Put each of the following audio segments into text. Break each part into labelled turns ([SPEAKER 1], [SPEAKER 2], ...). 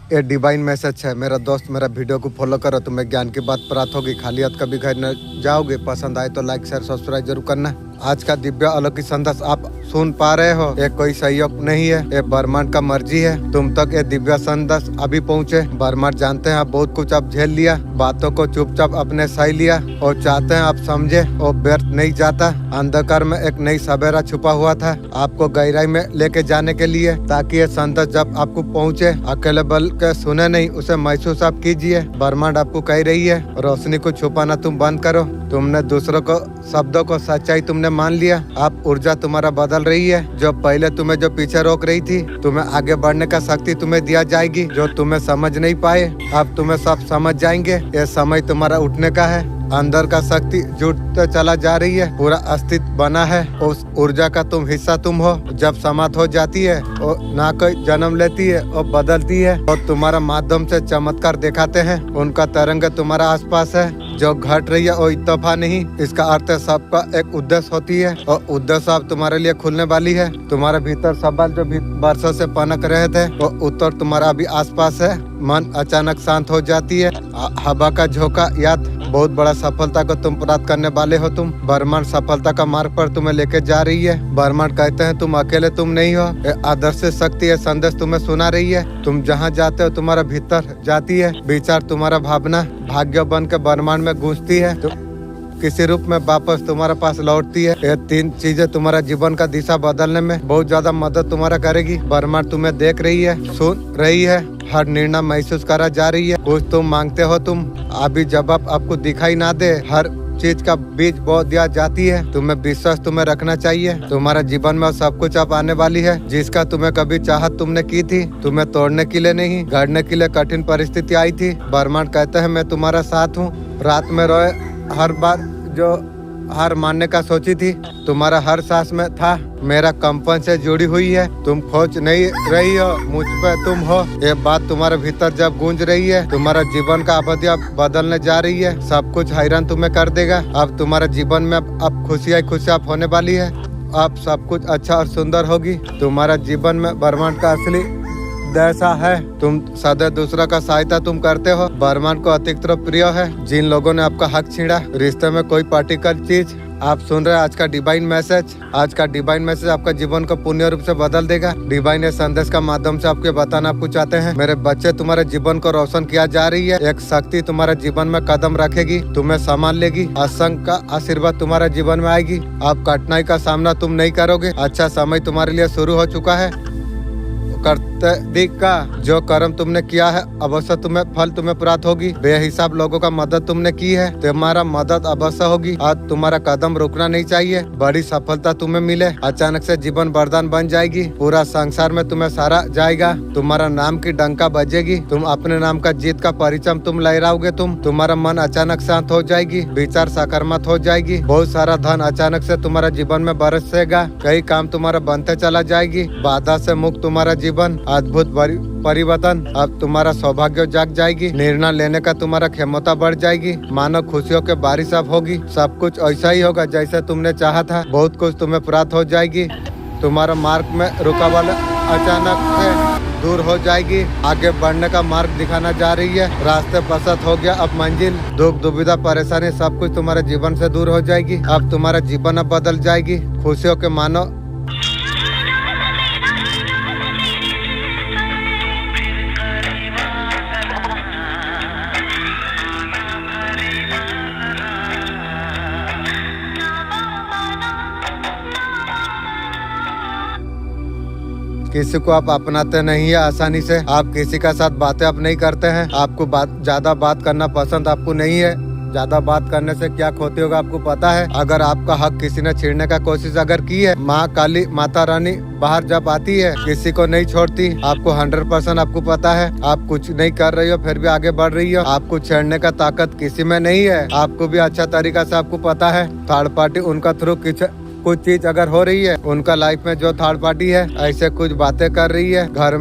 [SPEAKER 1] ये divine message है। मेरा दोस्त मेरा वीडियो को फॉलो करो, तुम्हें ज्ञान की बात प्राप्त होगी। खाली हाथ कभी घर न जाओगे। पसंद आए तो लाइक शेयर सब्सक्राइब जरूर करना। आज का दिव्य अलौकिक संदेश आप सुन पा रहे हो। ये कोई सहयोग नहीं है, ये ब्रह्मांड का मर्जी है तुम तक ये दिव्य संदेश अभी पहुँचे। ब्रह्मांड जानते हैं आप बहुत कुछ आप झेल लिया, बातों को चुपचाप अपने सही लिया और चाहते हैं आप समझे और व्यर्थ नहीं जाता। अंधकार में एक नई सवेरा छुपा हुआ था आपको गहराई में लेके जाने के लिए, ताकि ये संदेश जब आपको पहुँचे अकेले बल के सुने नहीं, उसे महसूस आप कीजिए। ब्रह्मांड आपको कह रही है रोशनी को छुपाना तुम बंद करो। तुमने दूसरों को शब्दों को सच्चाई तुमने मान लिया। अब ऊर्जा तुम्हारा बदल रही है। जो पहले तुम्हें जो पीछे रोक रही थी, तुम्हें आगे बढ़ने का शक्ति तुम्हें दिया जाएगी। जो तुम्हें समझ नहीं पाए अब तुम्हें सब समझ जाएंगे। ये समय तुम्हारा उठने का है। अंदर का शक्ति जुटते चला जा रही है, पूरा अस्तित्व बना है। उस ऊर्जा का तुम हिस्सा तुम हो। जब समाप्त हो जाती है और ना कोई जन्म लेती है और बदलती है और तुम्हारा माध्यम से चमत्कार दिखाते हैं। उनका तरंग तुम्हारा आसपास है। जो घट रही है वो इत्तफा नहीं, इसका अर्थ है सबका एक उद्देश्य होती है और उद्देश्य अब तुम्हारे लिए खुलने वाली है। तुम्हारे भीतर सवाल जो वर्षों से पनक रहे थे वो उत्तर तुम्हारा अभी आसपास है। मन अचानक शांत हो जाती है। हवा का झोंका याद बहुत बड़ा सफलता को तुम प्राप्त करने वाले हो। तुम ब्रह्मांड सफलता का मार्ग पर तुम्हें लेके जा रही है। ब्रह्मांड कहते हैं तुम अकेले तुम नहीं हो। आदर्श शक्ति ये संदेश तुम्हें सुना रही है। तुम जहाँ जाते हो तुम्हारा भीतर जाती है। विचार तुम्हारा भावना भाग्य बन के ब्रह्मांड में गूंजती है। किसी रूप में वापस तुम्हारे पास लौटती है। ये तीन चीजें तुम्हारा जीवन का दिशा बदलने में बहुत ज्यादा मदद तुम्हारा करेगी। ब्रह्मांड तुम्हें देख रही है, सुन रही है, हर निर्णय महसूस करा जा रही है। कुछ तुम मांगते हो तुम अभी जवाब आपको दिखाई ना दे, हर चीज का बीज बो दिया जाती है। तुम्हें विश्वास तुम्हें रखना चाहिए। तुम्हारा जीवन में सब कुछ अब आने वाली है जिसका तुम्हें कभी चाहत तुमने की थी। तुम्हें तोड़ने के लिए नहीं, गढ़ने के लिए कठिन परिस्थिति आई थी। ब्रह्मांड कहते हैं मैं तुम्हारा साथ हूँ। रात में रोए हर बार जो हार मानने का सोची थी, तुम्हारा हर सांस में था मेरा कंपन से जुड़ी हुई है। तुम खोज नहीं रही हो, मुझ पे तुम हो। ये बात तुम्हारे भीतर जब गूंज रही है, तुम्हारा जीवन का अवधि अब बदलने जा रही है। सब कुछ हैरान तुम्हें कर देगा। अब तुम्हारे जीवन में अब खुशियाँ होने वाली है। अब सब कुछ अच्छा और सुंदर होगी। तुम्हारा जीवन में ब्रह्मांड का असली ऐसा है। तुम सदैव दूसरा का सहायता तुम करते हो। ब्रह्मांड को अतिरिक्त प्रिय है जिन लोगों ने आपका हक छीना। रिश्ते में कोई पार्टिकल चीज आप सुन रहे हैं। आज का डिवाइन मैसेज, आज का डिवाइन मैसेज आपका जीवन को पूर्ण रूप से बदल देगा। डिवाइन संदेश का माध्यम से आपके बताना आपको चाहते हैं मेरे बच्चे, तुम्हारे जीवन को रोशन किया जा रही है। एक शक्ति तुम्हारे जीवन में कदम रखेगी, तुम्हें संभाल लेगी। असंख्य का आशीर्वाद तुम्हारे जीवन में आएगी। अब कठिनाई का सामना तुम नहीं करोगे। अच्छा समय तुम्हारे लिए शुरू हो चुका है। करते का जो कर्म तुमने किया है अवश्य तुम्हें फल तुम्हें प्राप्त होगी। बेहिसाब लोगों का मदद तुमने की है, तुम्हारा मदद अवश्य होगी। आज तुम्हारा कदम रुकना नहीं चाहिए। बड़ी सफलता तुम्हें मिले। अचानक से जीवन वरदान बन जाएगी। पूरा संसार में तुम्हें सराहा जाएगा। तुम्हारा नाम की डंका बजेगी। तुम अपने नाम का जीत का परिचम तुम लहराओगे। तुम्हारा मन अचानक शांत हो जाएगी। विचार सकारात्मक हो जाएगी। बहुत सारा धन अचानक से तुम्हारा जीवन में बरसेगा। कई काम तुम्हारा बनते चला जाएगी। बाधा से मुक्त तुम्हारा जीवन अद्भुत परिवर्तन। अब तुम्हारा सौभाग्य जाग जाएगी। निर्णय लेने का तुम्हारा क्षमता बढ़ जाएगी। मानो खुशियों के बारिश अब होगी। सब कुछ ऐसा ही होगा जैसे तुमने चाहा था। बहुत कुछ तुम्हें प्राप्त हो जाएगी। तुम्हारा मार्ग में रुकावट अचानक से दूर हो जाएगी। आगे बढ़ने का मार्ग दिखाना जा रही है। रास्ते प्रशस्त हो गया। अब मंजिल दुख दुविधा परेशानी सब कुछ तुम्हारे जीवन से दूर हो जाएगी। अब तुम्हारा जीवन अब बदल जाएगी। खुशियों के मानो किसी को आप अपनाते नहीं है आसानी से। आप किसी का साथ बातें आप नहीं करते हैं। आपको ज्यादा बात करना पसंद आपको नहीं है। ज्यादा बात करने से क्या क्षति होगा आपको पता है। अगर आपका हक किसी ने छीनने का कोशिश अगर की है, माँ काली माता रानी बाहर जब आती है किसी को नहीं छोड़ती। आपको 100% आपको पता है। आप कुछ नहीं कर रही हो फिर भी आगे बढ़ रही हो। आपको छेड़ने का ताकत किसी में नहीं है। आपको भी अच्छा तरीका से आपको पता है। थर्ड पार्टी उनका थ्रू कुछ चीज अगर हो रही है, उनका लाइफ में जो थर्ड पार्टी है ऐसे कुछ बातें कर रही है, घर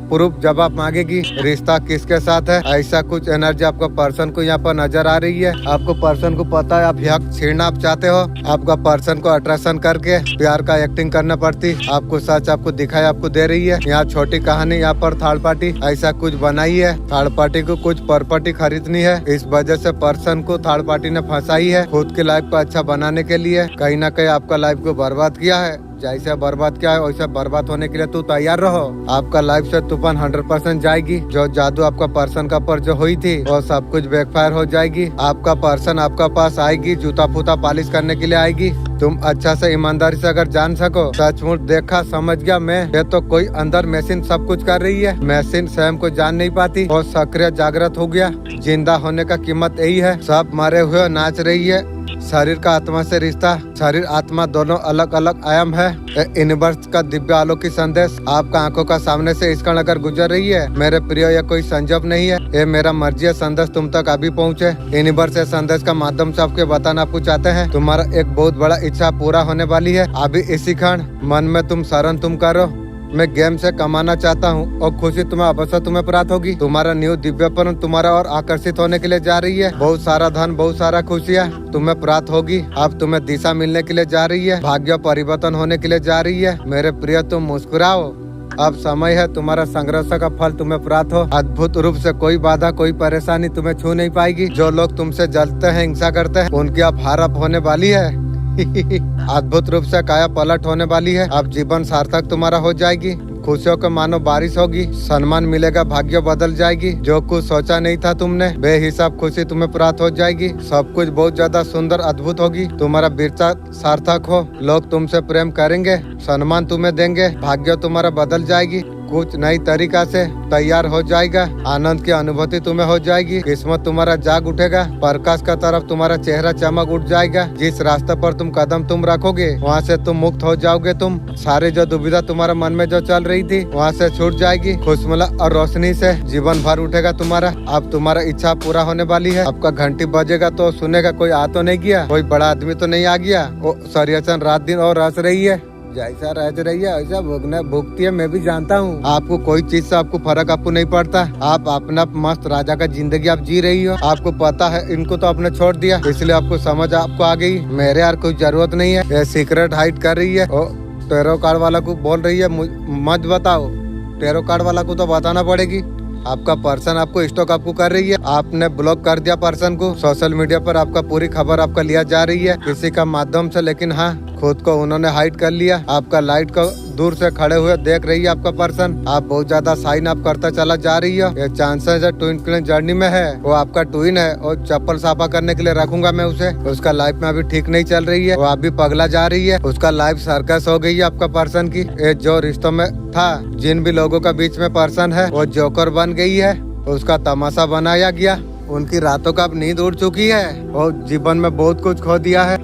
[SPEAKER 1] प्रूफ जब आप मांगेगी रिश्ता किसके साथ है, ऐसा कुछ एनर्जी आपको पर्सन को यहाँ पर नजर आ रही है। आपको पर्सन को पता है आप हक छीनना आप चाहते हो, आपका पर्सन को अट्रैक्शन करके प्यार का एक्टिंग करना पड़ती, आपको सच आपको दिखाई आपको दे रही है। यहाँ छोटी कहानी, यहाँ पर थर्ड पार्टी ऐसा कुछ बनाई है, थर्ड पार्टी को कुछ प्रॉपर्टी खरीदनी है, इस वजह से पर्सन को थर्ड पार्टी ने फंसाई है खुद की लाइफ को अच्छा बनाने के लिए। कहीं ना कहीं आपका लाइफ को बर्बाद किया है, जैसे बर्बाद किया है वैसे बर्बाद होने के लिए तू तैयार रहो। आपका लाइफ से तूफान 100% जाएगी, जो जादू आपका पर्सन का पर जो हुई थी वो सब कुछ बैकफायर हो जाएगी। आपका पर्सन आपका पास आएगी, जूता फूता पॉलिश करने के लिए आएगी। तुम अच्छा से ईमानदारी से अगर जान सको, सचमुच देखा समझ गया मैं, ये तो कोई अंदर मशीन सब कुछ कर रही है, मशीन स्वयं को जान नहीं पाती और सक्रिय जागृत हो गया। जिंदा होने का कीमत यही है, सब मरे हुए नाच रही है। शरीर का आत्मा से रिश्ता, शरीर आत्मा दोनों अलग अलग आयाम है। यूनिवर्स का दिव्य अलौकिक संदेश आपका आंखों का सामने से इस क्षण अगर गुजर रही है, मेरे प्रिय यह कोई संजोग नहीं है, ये मेरा मर्जी है संदेश तुम तक अभी पहुँचे। यूनिवर्स से संदेश का माध्यम से आपके बताना आपको चाहते हैं, तुम्हारा एक बहुत बड़ा इच्छा पूरा होने वाली है। अभी इसी क्षण मन में तुम शरण तुम करो, मैं गेम से कमाना चाहता हूँ और खुशी तुम्हें अवश्य तुम्हें प्राप्त होगी। तुम्हारा न्यू दिव्यपन तुम्हारा और आकर्षित होने के लिए जा रही है। बहुत सारा धन, बहुत सारा खुशियाँ तुम्हें प्राप्त होगी। अब तुम्हें दिशा मिलने के लिए जा रही है, भाग्य परिवर्तन होने के लिए जा रही है। मेरे प्रिय तुम मुस्कुराओ, अब समय है तुम्हारा संघर्ष का फल तुम्हें प्राप्त हो। अद्भुत रूप से कोई बाधा कोई परेशानी तुम्हें छू नहीं पाएगी। जो लोग तुमसे जलते हैं, हिंसा करते हैं, उनकी अब हार अब होने वाली है। अद्भुत रूप से काया पलट होने वाली है। अब जीवन सार्थक तुम्हारा हो जाएगी, खुशियों के मानो बारिश होगी, सम्मान मिलेगा, भाग्य बदल जाएगी। जो कुछ सोचा नहीं था तुमने, बेहिसाब खुशी तुम्हें प्राप्त हो जाएगी। सब कुछ बहुत ज्यादा सुंदर अद्भुत होगी। तुम्हारा वीरता सार्थक हो, लोग तुमसे प्रेम करेंगे, सम्मान तुम्हें देंगे, भाग्य तुम्हारा बदल जाएगी। कुछ नई तरीका से तैयार हो जाएगा, आनंद की अनुभूति तुम्हें हो जाएगी, किस्मत तुम्हारा जाग उठेगा, प्रकाश का तरफ तुम्हारा चेहरा चमक उठ जाएगा। जिस रास्ते पर तुम कदम तुम रखोगे वहाँ से तुम मुक्त हो जाओगे। तुम सारी जो दुविधा तुम्हारा मन में जो चल रही थी वहाँ से छूट जाएगी। खुशमला और रोशनी से जीवन भर उठेगा तुम्हारा। अब तुम्हारा इच्छा पूरा होने वाली है। आपका घंटी बजेगा तो सुनेगा, कोई आ तो नहीं गया, कोई बड़ा आदमी तो नहीं आ गया। वो सरियचन रात दिन और रस रही है, जैसा रह रही है ऐसा भुगना भुगती है। मैं भी जानता हूँ, आपको कोई चीज से आपको फर्क आपको नहीं पड़ता। आप अपना मस्त राजा का जिंदगी आप जी रही हो। आपको पता है इनको तो आपने छोड़ दिया, इसलिए आपको समझ आपको आ गई मेरे यार कोई जरूरत नहीं है। ये सीक्रेट हाइड कर रही है और टेरो कार्ड वाला को बोल रही है मत बताओ। टेरो कार्ड वाला को तो बताना पड़ेगी। आपका पर्सन आपको स्टॉक आपको कर रही है, आपने ब्लॉक कर दिया पर्सन को। सोशल मीडिया पर आपका पूरी खबर आपका लिया जा रही है किसी का माध्यम से, लेकिन हाँ खुद को उन्होंने हाइड कर लिया। आपका लाइट को दूर से खड़े हुए देख रही है आपका पर्सन। आप बहुत ज्यादा साइन आप करता चला जा रही है। ये चांसेस है ट्विन क्लीन जर्नी में है, वो आपका ट्विन है और चप्पल साफा करने के लिए रखूंगा मैं उसे। उसका लाइफ में अभी ठीक नहीं चल रही है, वो अभी पगला जा रही है। उसका लाइफ सर्कस हो गई है आपका पर्सन की। ये जो रिश्तों में था, जिन भी लोगों का बीच में पर्सन है, वो जोकर बन गई है, उसका तमाशा बनाया गया। उनकी रातों का अब नींद उड़ चुकी है और जीवन में बहुत कुछ खो दिया है।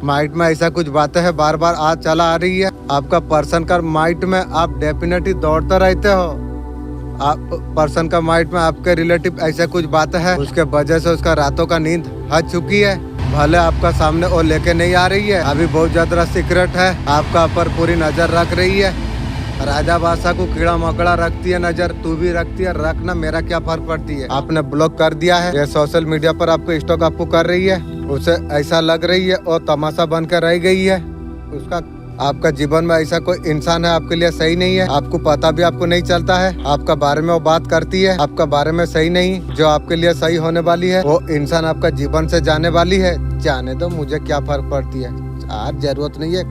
[SPEAKER 1] माइंड में ऐसा कुछ बातें है बार बार आज चला आ रही है। आपका पर्सन का माइंड में आप डेफिनेटली दौड़ते रहते हो। आप पर्सन का माइंड में आपके रिलेटिव ऐसा कुछ बातें है, उसके वजह से उसका रातों का नींद हट चुकी है। भले आपका सामने और लेके नहीं आ रही है, अभी बहुत ज्यादा सीक्रेट है, आपका ऊपर पूरी नजर रख रही है। राजा बादशाह को कीड़ा मकड़ा रखती है नजर, तू भी रखती है, रखना, मेरा क्या फर्क पड़ती है। आपने ब्लॉक कर दिया है, ये सोशल मीडिया पर आपको स्टॉक आपको कर रही है, उसे ऐसा लग रही है और तमाशा बन कर रह गई है उसका। आपका जीवन में ऐसा कोई इंसान है आपके लिए सही नहीं है, आपको पता भी आपको नहीं चलता है। आपका बारे में वो बात करती है, आपका बारे में सही नहीं, जो आपके लिए सही होने वाली है वो इंसान आपका जीवन से जाने वाली है। जाने दो, मुझे क्या फर्क पड़ती है, आज जरूरत नहीं है,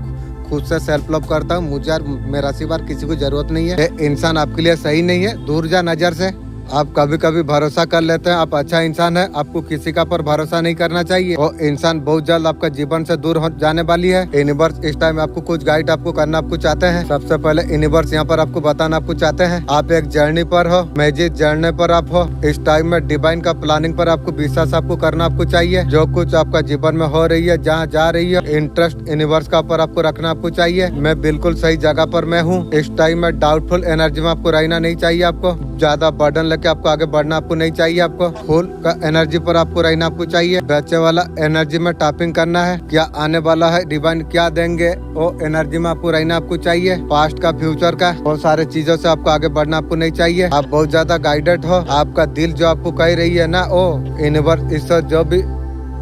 [SPEAKER 1] खुद से सेल्फ लव करता हूँ, मुझे मेरा सिवाय किसी को जरूरत नहीं है। इंसान आपके लिए सही नहीं है, दूर जा नजर से। आप कभी कभी भरोसा कर लेते हैं, आप अच्छा इंसान है, आपको किसी का पर भरोसा नहीं करना चाहिए। वो इंसान बहुत जल्द आपका जीवन से दूर हो जाने वाली है। यूनिवर्स इस टाइम आपको कुछ गाइड आपको करना आपको चाहते हैं। सबसे पहले यूनिवर्स यहाँ पर आपको बताना आपको चाहते हैं, आप एक जर्नी पर हो, मैजिक जर्नी पर आप हो। इस टाइम में डिवाइन का प्लानिंग पर आपको विश्वास आपको करना आपको चाहिए। जो कुछ आपका जीवन में हो रही है, जहाँ जा रही है, इंटरेस्ट यूनिवर्स का ऊपर आपको रखना आपको चाहिए। मैं बिल्कुल सही जगह पर मैं हूँ। इस टाइम में डाउटफुल एनर्जी में आपको रहना नहीं चाहिए। आपको ज्यादा बर्डन कि आपको आगे बढ़ना आपको नहीं चाहिए। आपको फुल का एनर्जी पर आपको रहना आपको चाहिए। बच्चे वाला एनर्जी में टॉपिंग करना है। क्या आने वाला है डिवाइन क्या देंगे वो एनर्जी में आपको रहना आपको चाहिए। पास्ट का फ्यूचर का बहुत सारे चीजों से आपको आगे बढ़ना आपको नहीं चाहिए। आप बहुत ज्यादा गाइडेड हो। आपका दिल जो आपको कह रही है ना वो यूनिवर्स ईश्वर जो भी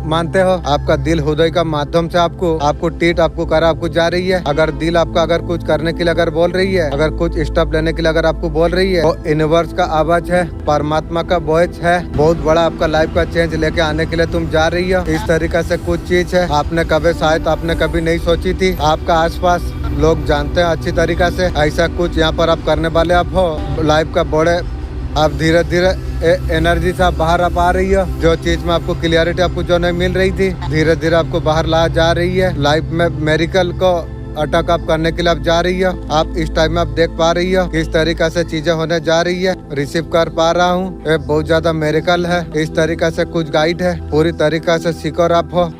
[SPEAKER 1] मानते हो आपका दिल हृदय का माध्यम से आपको टीट आपको करा आपको जा रही है। अगर दिल आपका अगर कुछ करने के लिए अगर बोल रही है, अगर कुछ स्टेप लेने के लिए अगर आपको बोल रही है, वो यूनिवर्स का आवाज है, परमात्मा का वॉइस है। बहुत बड़ा आपका लाइफ का चेंज लेके आने के लिए तुम जा रही हो। इस तरीके से कुछ चीज है आपने कभी शायद आपने कभी नहीं सोची थी। आपका आसपास लोग जानते हैं अच्छी तरीके से ऐसा कुछ यहाँ पर आप करने वाले आप हो। लाइफ का बड़े आप धीरे धीरे एनर्जी से आप बाहर आ पा रही हो। जो चीज में आपको क्लियरिटी आपको जो नहीं मिल रही थी धीरे धीरे आपको बाहर ला जा रही है। लाइफ में मेरिकल को अटैक आप करने के लिए आप जा रही हो। आप इस टाइम में आप देख पा रही हो किस तरीके से चीजें होने जा रही है। रिसीव कर पा रहा हूँ ये बहुत ज्यादा मेरिकल है। इस तरीके से कुछ गाइड है पूरी तरीके से सिक्योर आप हो।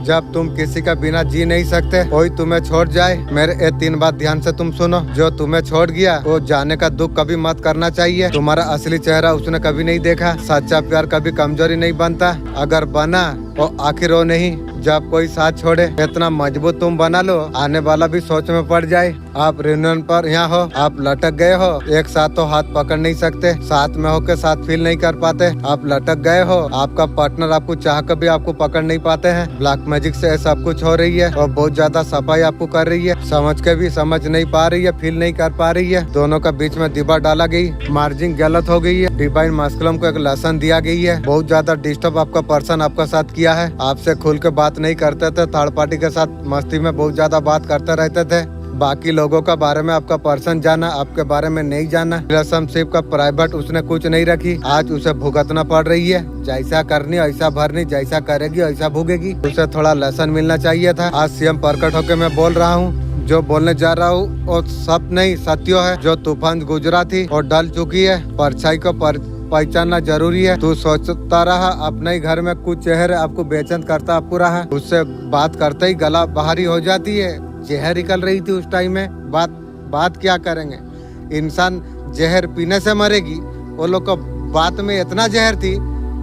[SPEAKER 1] जब तुम किसी का बिना जी नहीं सकते कोई तुम्हें छोड़ जाए, मेरे ये 3 बात ध्यान से तुम सुनो। जो तुम्हें छोड़ गया वो जाने का दुख कभी मत करना चाहिए। तुम्हारा असली चेहरा उसने कभी नहीं देखा। सच्चा प्यार कभी कमजोरी नहीं बनता। अगर बना वो आखिर वो नहीं जब कोई साथ छोड़े। इतना मजबूत तुम बना लो आने वाला भी सोच में पड़ जाए। आप रियूनियन पर यहाँ हो, आप लटक गए हो। एक साथ तो हाथ पकड़ नहीं सकते, साथ में होकर साथ फील नहीं कर पाते। आप लटक गए हो, आपका पार्टनर आपको चाह कर भी आपको पकड़ नहीं पाते हैं। ब्लैक मैजिक से सब कुछ हो रही है और बहुत ज्यादा सफाई आपको कर रही है। समझ के भी समझ नहीं पा रही है, फील नहीं कर पा रही है। दोनों का बीच में दीवार डाला गई, मार्जिन गलत हो गई है। डिवाइन मास्कुलम को एक लेसन दिया गई है। बहुत ज्यादा डिस्टर्ब आपका पर्सन आपका साथ किया है। आपसे खुल के बात नहीं करते थे, थर्ड पार्टी के साथ मस्ती में बहुत ज्यादा बात करते रहते थे। बाकी लोगों का बारे में आपका पर्सन जाना, आपके बारे में नहीं जाना। रिलेशनशिप का प्राइवेट उसने कुछ नहीं रखी। आज उसे भुगतना पड़ रही है। जैसा करनी ऐसा भरनी, जैसा करेगी ऐसा भुगेगी। उसे थोड़ा लेसन मिलना चाहिए था। आज सीएम प्रकट होकर मैं बोल रहा हूँ, जो बोलने जा रहा हूँ और सब नहीं सत्य है। जो तूफान गुजरा थी और डल चुकी है, परछाई को पहचानना जरूरी है। तू सोचता रहा अपने ही घर में कुछ चेहरे आपको बेचैन करता आपको रहा। उससे बात करते ही गला बाहरी हो जाती है। जहर निकल रही थी उस टाइम में। बात क्या करेंगे, इंसान जहर पीने से मरेगी। वो लोग को बात में इतना जहर थी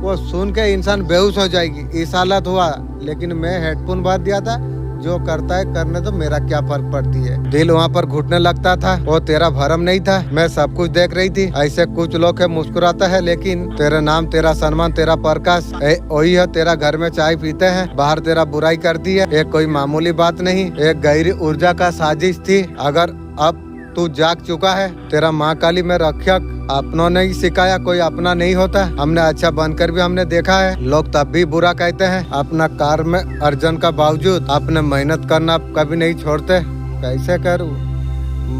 [SPEAKER 1] वो सुन के इंसान बेहोश हो जाएगी। इस हालत हुआ। लेकिन मैं हेडफोन बात दिया था, जो करता है करने तो मेरा क्या फर्क पड़ती है। दिल वहाँ पर घुटने लगता था। वो तेरा भरम नहीं था, मैं सब कुछ देख रही थी। ऐसे कुछ लोग है मुस्कुराता है, लेकिन तेरा नाम तेरा सम्मान तेरा प्रकाश वही है। तेरा घर में चाय पीते हैं, बाहर तेरा बुराई करती है। एक कोई मामूली बात नहीं, एक गहरी ऊर्जा का साजिश थी। अगर अब तू जाग चुका है, तेरा माँ काली में रक्षक अपनों ने ही सिखाया, कोई अपना नहीं होता। हमने अच्छा बनकर भी हमने देखा है, लोग तब भी बुरा कहते हैं। अपना कार में अर्जन का बावजूद अपने मेहनत करना कभी नहीं छोड़ते। कैसे करूँ,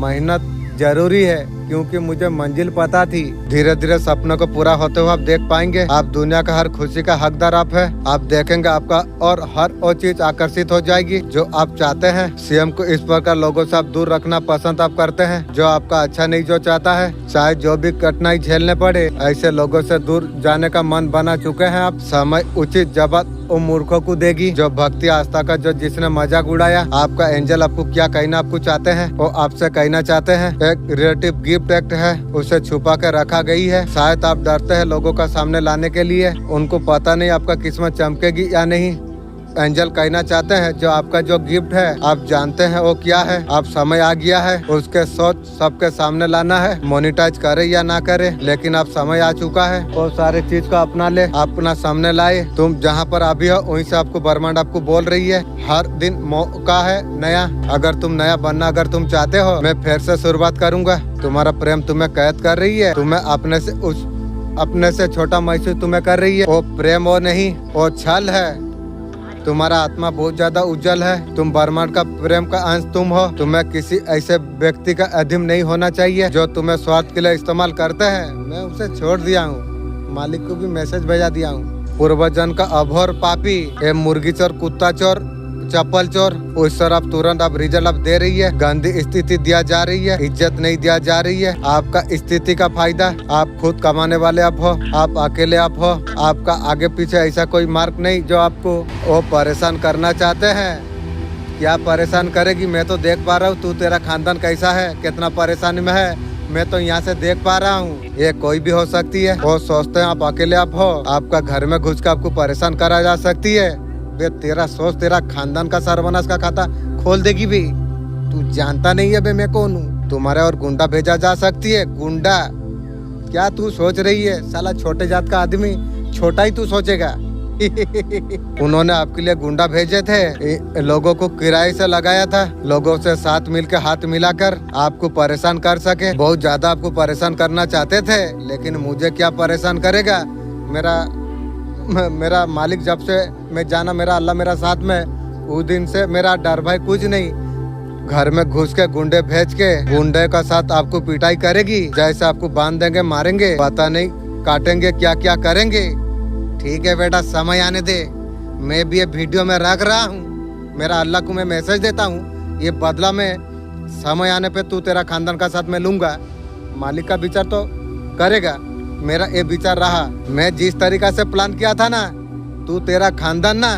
[SPEAKER 1] मेहनत जरूरी है क्योंकि मुझे मंजिल पता थी। धीरे धीरे सपनों को पूरा होते हुए आप देख पाएंगे। आप दुनिया का हर खुशी का हकदार आप है। आप देखेंगे आपका और हर वो चीज आकर्षित हो जाएगी जो आप चाहते हैं। सीएम को इस प्रकार लोगों से आप दूर रखना पसंद आप करते हैं, जो आपका अच्छा नहीं जो चाहता है। चाहे जो भी कठिनाई झेलने पड़े, ऐसे लोगों से दूर जाने का मन बना चुके हैं आप। समय उचित जवाब उन मूर्खों को देगी जो भक्ति आस्था का जो जिसने मजाक उड़ाया। आपका एंजल आपको क्या कहना आपको चाहते हैं वो आपसे कहना चाहते हैं। एक रिलेटिव गिफ्ट एक्ट है, उसे छुपा कर रखा गई है। शायद आप डरते हैं लोगों का सामने लाने के लिए। उनको पता नहीं आपका किस्मत चमकेगी या नहीं। एंजल कहना चाहते हैं जो आपका जो गिफ्ट है आप जानते हैं वो क्या है। अब समय आ गया है उसके सोच सबके सामने लाना है। मोनिटाइज करे या ना करे, लेकिन अब समय आ चुका है। वो सारे चीज को अपना ले, अपना सामने लाए। तुम जहाँ पर अभी हो वहीं से आपको ब्रह्मांड आपको बोल रही है हर दिन मौका है नया। अगर तुम नया बनना अगर तुम चाहते हो, मैं फिर से शुरुआत करूंगा। तुम्हारा प्रेम तुम्हें कैद कर रही है, तुम्हें अपने से छोटा महसूस तुम्हें कर रही है। वो प्रेम वो नहीं, वो छल है। तुम्हारा आत्मा बहुत ज्यादा उज्जवल है। तुम ब्रह्मांड का प्रेम का अंश तुम हो। तुम्हें किसी ऐसे व्यक्ति का अधीन नहीं होना चाहिए जो तुम्हें स्वार्थ के लिए इस्तेमाल करते हैं। मैं उसे छोड़ दिया हूँ, मालिक को भी मैसेज भेजा दिया हूँ। पूर्वजन का अभोर पापी, ये मुर्गी चोर, कुत्ता चोर, चप्पल चोर, उस सर आप तुरंत आप रिजल्ट आप दे रही है। गंदी स्थिति दिया जा रही है, इज्जत नहीं दिया जा रही है। आपका स्थिति का फायदा, आप खुद कमाने वाले आप हो, आप अकेले आप हो। आपका आगे पीछे ऐसा कोई मार्ग नहीं जो आपको वो परेशान करना चाहते हैं। क्या परेशान करेगी? मैं तो देख पा रहा हूँ तू, तेरा खानदान कैसा है, कितना परेशानी में है, मैं तो यहाँ से देख पा रहा हूँ। ये कोई भी हो सकती है। वो सोचते हैं आप अकेले आप हो, आपका घर में घुस कर आपको परेशान करा जा सकती है। बे तेरा सोच, तेरा खानदान का सर्वनाश का खाता खोल देगी भी। तू जानता नहीं है बे मैं कौन हूँ। तुम्हारे और गुंडा भेजा जा सकती है। गुंडा? क्या तू सोच रही है? साला छोटे जात का आदमी छोटा ही तू सोचेगा। उन्होंने आपके लिए गुंडा भेजे थे, लोगों को किराए से लगाया था, लोगों से साथ मिलकर हाथ मिलाकर आपको परेशान कर सके। बहुत ज्यादा आपको परेशान करना चाहते थे, लेकिन मुझे क्या परेशान करेगा? मेरा मालिक जब से मैं जाना, मेरा अल्लाह मेरा साथ में, उस दिन से मेरा डर भाई कुछ नहीं। घर में घुस के गुंडे भेज के गुंडे का साथ आपको पिटाई करेगी। जैसे आपको बांध देंगे, मारेंगे, पता नहीं काटेंगे, क्या क्या करेंगे। ठीक है बेटा, समय आने दे। मैं भी ये वीडियो में रख रहा हूँ, मेरा अल्लाह को मैं मैसेज देता हूँ। ये बदला में समय आने पे तू तेरा खानदान का साथ मैं लूंगा। मालिक का विचार तो करेगा, मेरा ये विचार रहा। मैं जिस तरीका से प्लान किया था ना, तू तेरा खानदान ना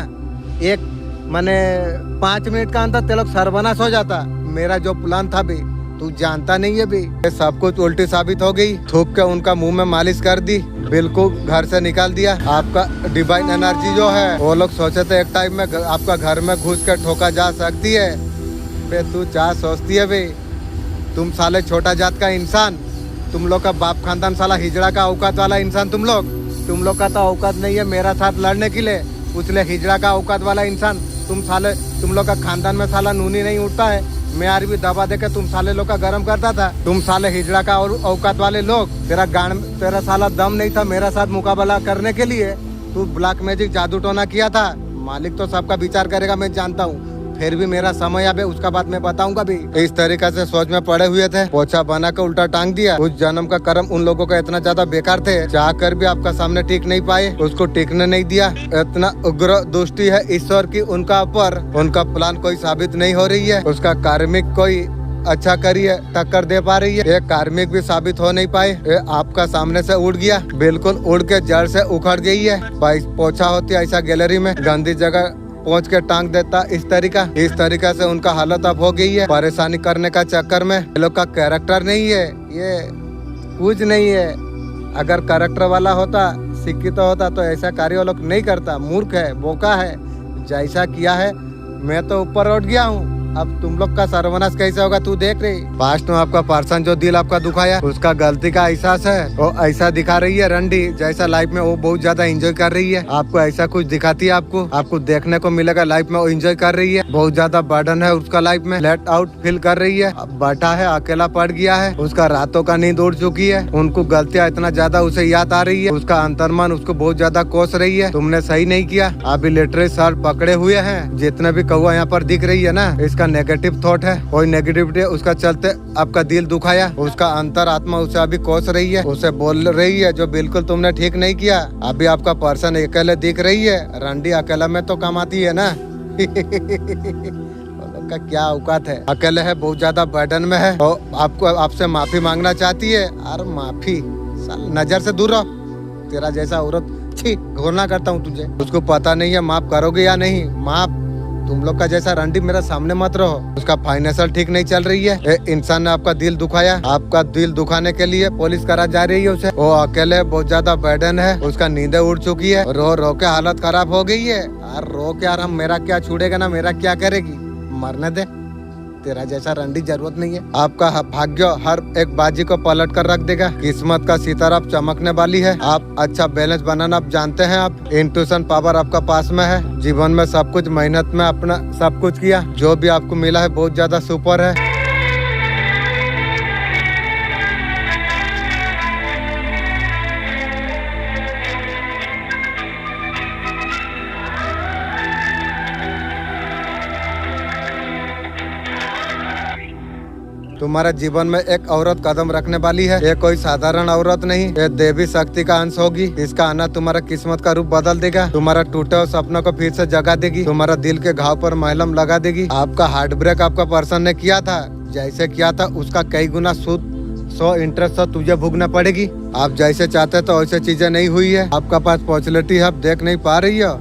[SPEAKER 1] एक माने 5 मिनट का अंदर तेरे लोग सर्वनाश हो जाता। मेरा जो प्लान था भी तू जानता नहीं है भी। ये सब कुछ उल्टी साबित हो गई। थूक के उनका मुंह में मालिश कर दी, बिल्कुल घर से निकाल दिया। आपका डिवाइन एनर्जी जो है, वो लोग सोचे थे एक टाइम में आपका घर में घुस कर ठोका जा सकती है। बे तू क्या सोचती है बे? तुम साले छोटा जात का इंसान, तुम लोग का बाप खानदान साला हिजड़ा का औकात वाला इंसान। तुम लोग का तो औकात नहीं है मेरा साथ लड़ने के लिए, उसलिए हिजड़ा का औकात वाला इंसान तुम लोग का खानदान में साला नूनी नहीं उठता है। मैं यार भी दबा देकर तुम साले लोग का गरम करता था। तुम साले हिजड़ा का और औकात वाले लोग, तेरा साला दम नहीं था मेरा साथ मुकाबला करने के लिए। तू ब्लैक मैजिक जादू टोना किया था। मालिक तो सबका विचार करेगा, मैं जानता हूँ। फिर भी मेरा समय अब है, उसका बात मैं बताऊंगा भी। इस तरीका से सोच में पड़े हुए थे, पोछा बना के उल्टा टांग दिया। उस जन्म का कर्म उन लोगों का इतना ज्यादा बेकार थे, चाह कर भी आपका सामने टिक नहीं पाए, उसको टिकने नहीं दिया। इतना उग्र दोस्ती है ईश्वर की उनका ऊपर। उनका प्लान कोई साबित नहीं हो रही है, उसका कार्मिक कोई अच्छा करिए टक्कर दे पा रही है। ये कार्मिक भी साबित हो नहीं पाए। ये आपका सामने से उड़ गया, बिल्कुल उड़ के जड़ से उखड़ गई है। पोछा होती है ऐसा गैलरी में गंदी जगह पहुंच के टांग देता। इस तरीका से उनका हालत अब हो गई है। परेशानी करने का चक्कर में ये लोग का कैरेक्टर नहीं है, ये कुछ नहीं है। अगर कैरेक्टर वाला होता, शिक्षित होता तो ऐसा कार्य वो लोग नहीं करता। मूर्ख है, बोका है, जैसा किया है। मैं तो ऊपर उठ गया हूँ, अब तुम लोग का सर्वनाश कैसे होगा तू देख रही। पास्ट में आपका पर्सन जो दिल आपका दुखाया, उसका गलती का एहसास है। वो ऐसा दिखा रही है रंडी जैसा लाइफ में वो बहुत ज्यादा एंजॉय कर रही है। आपको ऐसा कुछ दिखाती है, आपको देखने को मिलेगा लाइफ में वो एंजॉय कर रही है। बहुत ज्यादा बर्डन है उसका लाइफ में, लेट आउट फील कर रही है। बैठा है, अकेला पड़ गया है, उसका रातों का नींद उड़ चुकी है। उनको गलतियाँ इतना ज्यादा उसे याद आ रही है, उसका अंतर्मन उसको बहुत ज्यादा कोस रही है। तुमने सही नहीं किया। अभी लिटरली सर पकड़े हुए हैं। जितने भी कौवा यहाँ पर दिख रही है ना, इसका नेगेटिव थॉट है, कोई नेगेटिविटी है, उसका चलते आपका दिल दुखाया। उसका अंतर आत्मा उसे अभी कोस रही है, उसे बोल रही है जो बिल्कुल तुमने ठीक नहीं किया। अभी आपका पर्सन अकेले दिख रही है। रंडी अकेला में तो कमाती है ना। का क्या औकात है, अकेले है, बहुत ज्यादा बर्डन में है, तो आपसे माफी मांगना चाहती है। अरे माफी, नजर से दूर रहो, तेरा जैसा औरत छी घोरना करता हूँ तुझे। उसको पता नहीं है माफ करोगे या नहीं। माफ तुम लोग का जैसा रंडी मेरा सामने मत रहो। उसका फाइनेंशियल ठीक नहीं चल रही है। इंसान ने आपका दिल दुखाया, आपका दिल दुखाने के लिए पुलिस करा जा रही है उसे। वो अकेले बहुत ज्यादा बर्डन है, उसका नींदें उड़ चुकी है, रो रो के हालत खराब हो गई है। यार रो के यार, हम मेरा क्या छूटेगा ना, मेरा क्या करेगी, मरने दे। तेरा जैसा रंडी जरूरत नहीं है। आपका भाग्य हर एक बाजी को पलट कर रख देगा। किस्मत का सितारा अब चमकने वाली है। आप अच्छा बैलेंस बनाना आप जानते हैं। आप इंट्यूशन पावर आपका पास में है। जीवन में सब कुछ मेहनत में अपना सब कुछ किया, जो भी आपको मिला है बहुत ज्यादा सुपर है। तुम्हारे जीवन में एक औरत कदम रखने वाली है। ये कोई साधारण औरत नहीं, ये देवी शक्ति का अंश होगी। इसका आना तुम्हारा किस्मत का रूप बदल देगा, तुम्हारा टूटे हुए सपनों को फिर से जगा देगी, तुम्हारा दिल के घाव पर महलम लगा देगी। आपका हार्ट ब्रेक आपका पर्सन ने किया था, जैसे किया था उसका कई गुना सूद 100 इंटरेस्ट तो तुझे भुगतना पड़ेगी। आप जैसे चाहते तो वैसे चीजें नहीं हुई है। आपका पास पॉपुलैरिटी है, आप देख नहीं पा रही हो।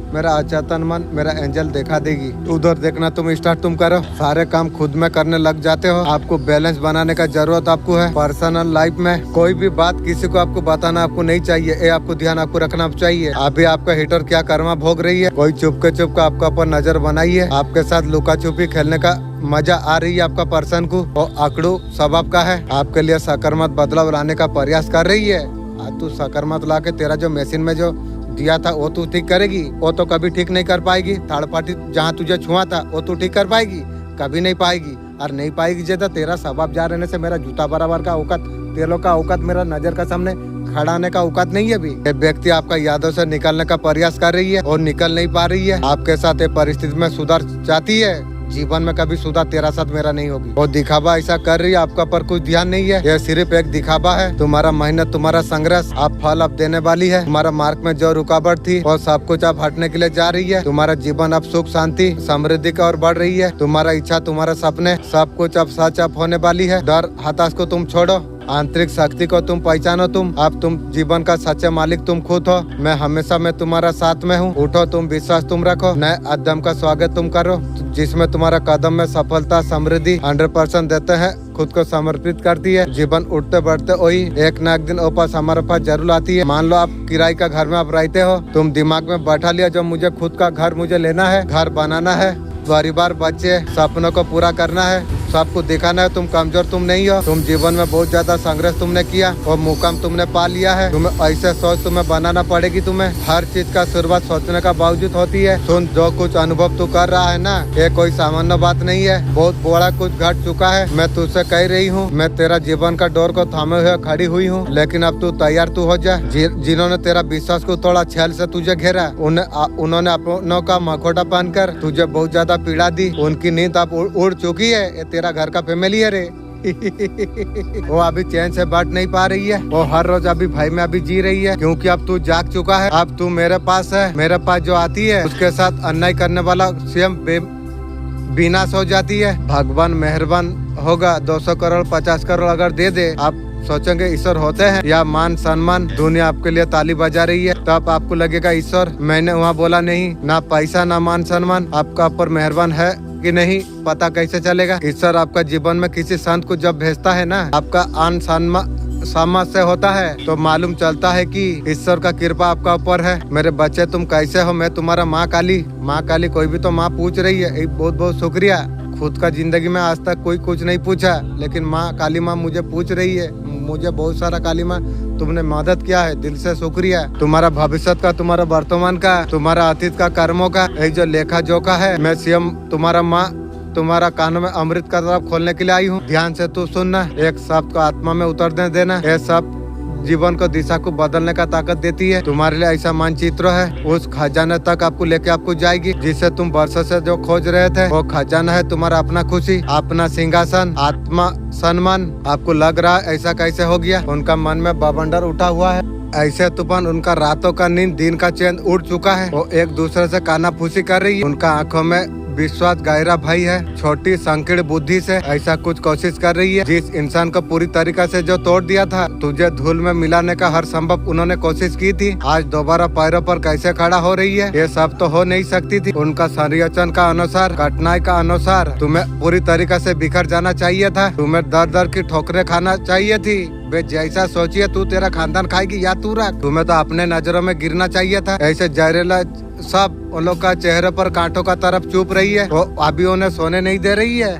[SPEAKER 1] मेरा अचेतन मन मेरा एंजल देखा देगी। उधर देखना तुम स्टार्ट तुम करो। सारे काम खुद में करने लग जाते हो। आपको बैलेंस बनाने का जरूरत आपको है। पर्सनल लाइफ में कोई भी बात किसी को आपको बताना आपको नहीं चाहिए। ये आपको ध्यान आपको रखना चाहिए। अभी आपका हिटर क्या कर्मा भोग रही है। कोई चुप के आपका ऊपर नजर बनाई है। आपके साथ लुका छुपी खेलने का मजा आ रही है आपका पर्सन को। वो अकड़ू स्वभाव का है, आपके लिए सकारात्मक बदलाव लाने का प्रयास कर रही है। तू सकारात्मक ला के तेरा जो मशीन में जो दिया था वो तू ठीक करेगी, वो तो कभी ठीक नहीं कर पाएगी। थर्ड पार्टी जहाँ तुझे छुआ था वो तू ठीक कर पाएगी, कभी नहीं पाएगी। और नहीं पाएगी जैसा तेरा स्वभाव जा रहने से मेरा जूता बराबर का औकात, तेलों का औकात मेरा नजर का सामने खड़ा होने का औकात नहीं है। अभी ये व्यक्ति आपका यादों से निकलने का प्रयास कर रही है और निकल नहीं पा रही है। आपके साथ ये परिस्थिति में सुधार चाहती है। जीवन में कभी सुधार तेरा साथ मेरा नहीं होगी। वो दिखावा ऐसा कर रही है, आपका पर कुछ ध्यान नहीं है। यह सिर्फ एक दिखावा है। तुम्हारा मेहनत, तुम्हारा संघर्ष आप फल अब देने वाली है। तुम्हारा मार्ग में जो रुकावट थी वो सब कुछ अब हटने के लिए जा रही है। तुम्हारा जीवन अब सुख शांति समृद्धि की ओर बढ़ रही है। तुम्हारा इच्छा, तुम्हारा सपने सब कुछ अब सच अब होने वाली है। डर हताश को तुम छोड़ो, आंतरिक शक्ति को तुम पहचानो। तुम जीवन का सच्चे मालिक तुम खुद हो। मैं हमेशा मैं तुम्हारा साथ में हूँ। उठो, तुम विश्वास तुम रखो। नए उद्यम का स्वागत तुम करो, जिसमें तुम्हारा कदम में सफलता समृद्धि 100% देते हैं। खुद को समर्पित करती है। जीवन उठते बढ़ते वही एक न एक दिन वापस हमारे पास जरूर आती है। मान लो आप किराए का घर में आप रहते हो, तुम दिमाग में बैठा लिया जो मुझे खुद का घर मुझे लेना है, घर बनाना है, परिवार बच्चे सपनों को पूरा करना है, सबको दिखाना है। तुम कमजोर तुम नहीं हो। तुम जीवन में बहुत ज्यादा संघर्ष तुमने किया और मुकाम तुमने पा लिया है। तुम्हें ऐसे सोच तुम्हें बनाना पड़ेगी। तुम्हें हर चीज का शुरुआत सोचने का बावजूद होती है। सुन, जो कुछ अनुभव तू कर रहा है ना, ये कोई सामान्य बात नहीं है। बहुत बड़ा कुछ घट चुका है। मैं तुझसे कह रही हूँ, मैं तेरा जीवन का डोर को थामे हुए खड़ी हुई हूँ, लेकिन अब तू तैयार तू हो जा। जिन्होंने तेरा विश्वास को थोड़ा छेल से तुझे घेरा, उन्होंने अपनों का मखोटा पहनकर तुझे बहुत ज्यादा पीड़ा दी। उनकी नींद अब उड़ चुकी है। ये तेरा घर का फैमिली है रे। वो अभी चैन से बैठ नहीं पा रही है। वो हर रोज अभी भय में अभी जी रही है, क्योंकि अब तू जाग चुका है। अब तू मेरे पास है। मेरे पास जो आती है उसके साथ अन्याय करने वाला स्वयं विनाश हो जाती है। भगवान मेहरबान होगा। 200 करोड़ 50 करोड़ अगर दे दे, आप सोचेंगे ईश्वर होते हैं या मान सम्मान। दुनिया आपके लिए ताली बजा रही है, तब आपको लगेगा ईश्वर। मैंने वहाँ बोला नहीं, ना पैसा ना मान सम्मान। आपका ऊपर मेहरबान है कि नहीं पता कैसे चलेगा। ईश्वर आपका जीवन में किसी संत को जब भेजता है ना, आपका आन समाज से होता है, तो मालूम चलता है कि ईश्वर का कृपा आपका ऊपर है। मेरे बच्चे तुम कैसे हो? मैं तुम्हारा माँ काली कोई भी तो माँ पूछ रही है। बहुत बहुत शुक्रिया। खुद का जिंदगी में आज तक कोई कुछ नहीं पूछा, लेकिन माँ काली माँ मुझे पूछ रही है। मुझे बहुत सारा काली माँ तुमने मदद किया है, दिल से शुक्रिया। तुम्हारा भविष्य का, तुम्हारा वर्तमान का, तुम्हारा अतीत का, कर्मों का एक जो लेखा जोखा है, मैं स्वयं तुम्हारा माँ तुम्हारा कानों में अमृत का तरफ खोलने के लिए आई हूँ। ध्यान से तू सुनना। एक शब्द को आत्मा में उतरने देना। ये सब जीवन को दिशा को बदलने का ताकत देती है। तुम्हारे लिए ऐसा मानचित्र है, उस खजाने तक आपको लेके आपको जाएगी जिसे तुम वर्षों से जो खोज रहे थे। वो खजाना है तुम्हारा अपना खुशी, अपना सिंहासन, आत्मा सम्मान। आपको लग रहा है ऐसा कैसे हो गया? उनका मन में बवंडर उठा हुआ है। ऐसे तूफान उनका रातों का नींद, दिन का चैन उड़ चुका है। वो एक दूसरे से कानाफूसी कर रही है। उनका आंखों में विश्वास गहरा भय है। छोटी संकीर्ण बुद्धि से ऐसा कुछ कोशिश कर रही है। जिस इंसान को पूरी तरीका से जो तोड़ दिया था, तुझे धूल में मिलाने का हर संभव उन्होंने कोशिश की थी। आज दोबारा पैरों पर कैसे खड़ा हो रही है? ये सब तो हो नहीं सकती थी। उनका संरचना का अनुसार, कठिनाई का अनुसार तुम्हें पूरी तरीका से बिखर जाना चाहिए था। तुम्हें दर दर की ठोकरें खाना चाहिए थी। वे जैसा सोचिए तू तेरा खानदान खाएगी या तू रख। तुम्हें तो अपने नजरों में गिरना चाहिए था। ऐसे जहरीला सब उन लोग का चेहरे पर कांटों का तरफ चुप रही है। वो अभी उन्हें सोने नहीं दे रही है।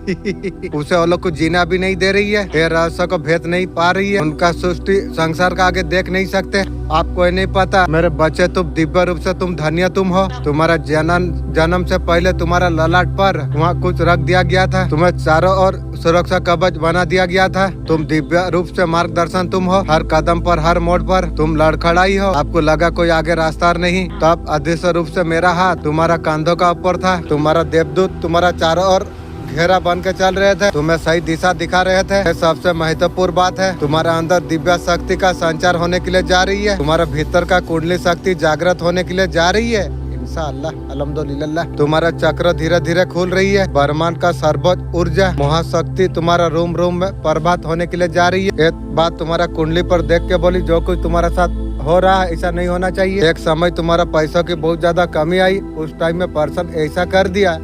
[SPEAKER 1] उसे वो लोग को जीना भी नहीं दे रही है। ये रहस्य को भेद नहीं पा रही है। उनका सृष्टि संसार का आगे देख नहीं सकते। आपको नहीं पता मेरे बच्चे, तुम दिव्य रूप से तुम धन्य तुम हो। तुम्हारा जन्म से पहले तुम्हारा ललाट पर वहाँ कुछ रख दिया गया था। तुम्हें चारों ओर सुरक्षा कवच बना दिया गया था। तुम दिव्य रूप से मार्गदर्शन तुम हो। हर कदम पर, हर मोड़ पर तुम लड़खड़ाई हो। आपको लगा कोई आगे रास्ता नहीं, तब अदृश्य रूप से मेरा हाथ तुम्हारा कंधों का ऊपर था। तुम्हारा देवदूत तुम्हारा चारों ओर घेरा बन के चल रहे थे, तुम्हें सही दिशा दिखा रहे थे। ये सबसे महत्वपूर्ण बात है, तुम्हारे अंदर दिव्य शक्ति का संचार होने के लिए जा रही है। तुम्हारे भीतर का कुंडली शक्ति जागृत होने के लिए जा रही है। इंशाअल्लाह, अल्हम्दुलिल्लाह। तुम्हारा चक्र धीरे धीरे खुल रही है। ब्रह्मांड का सर्वोच्च ऊर्जा महाशक्ति तुम्हारा रूम में प्रभात होने के लिए जा रही है। एक बात तुम्हारा कुंडली पर देख के बोली, जो कुछ तुम्हारे साथ हो रहा है ऐसा नहीं होना चाहिए। एक समय तुम्हारा पैसों की बहुत ज्यादा कमी आई, उस टाइम में पर्सन ऐसा कर दिया,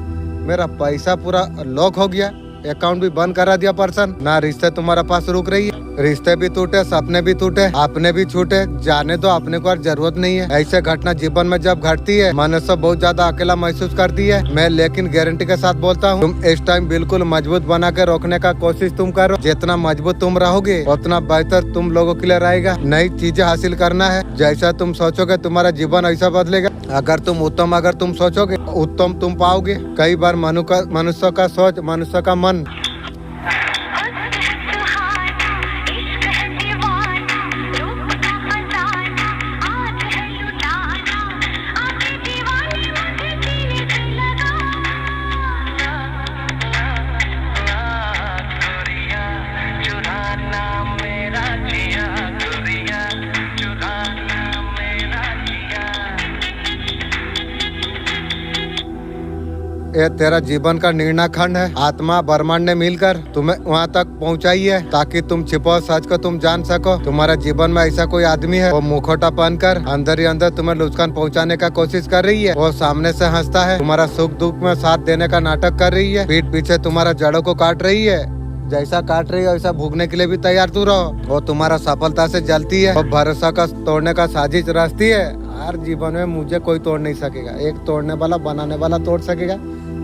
[SPEAKER 1] मेरा पैसा पूरा लॉक हो गया, अकाउंट भी बंद करा दिया पर्सन। ना रिश्ते तुम्हारे पास रुक रही है, रिश्ते भी टूटे, सपने भी टूटे, अपने भी छूटे। जाने दो, अपने को जरूरत नहीं है। ऐसे घटना जीवन में जब घटती है, मनुष्य बहुत ज्यादा अकेला महसूस करती है। मैं लेकिन गारंटी के साथ बोलता हूँ, तुम इस टाइम बिल्कुल मजबूत बना के रोकने का कोशिश तुम करो। जितना मजबूत तुम रहोगे उतना बेहतर तुम लोगों के लिए रहेगा। नई चीजें हासिल करना है, जैसा तुम सोचोगे तुम्हारा जीवन ऐसा बदलेगा। अगर तुम सोचोगे उत्तम तुम पाओगे। कई बार मनुष्य का सोच, मनुष्य का मन ये तेरा जीवन का निर्णय खंड है। आत्मा ब्रह्मांड ने मिलकर तुम्हें वहाँ तक पहुँचाई है ताकि तुम छिपो सच को तुम जान सको। तुम्हारे जीवन में ऐसा कोई आदमी है, वो मुखौटा पहनकर अंदर ही अंदर तुम्हें नुकसान पहुँचाने का कोशिश कर रही है। वो सामने से हंसता है, तुम्हारा सुख दुख में साथ देने का नाटक कर रही है, पीठ पीछे तुम्हारा जड़ों को काट रही है। जैसा काट रही है वैसा भूगने के लिए भी तैयार तू रहो। वो तुम्हारा सफलता से जलती है, वो भरोसा का तोड़ने का साजिश रचती है। हर जीवन में मुझे कोई तोड़ नहीं सकेगा, एक तोड़ने वाला बनाने वाला तोड़ सकेगा,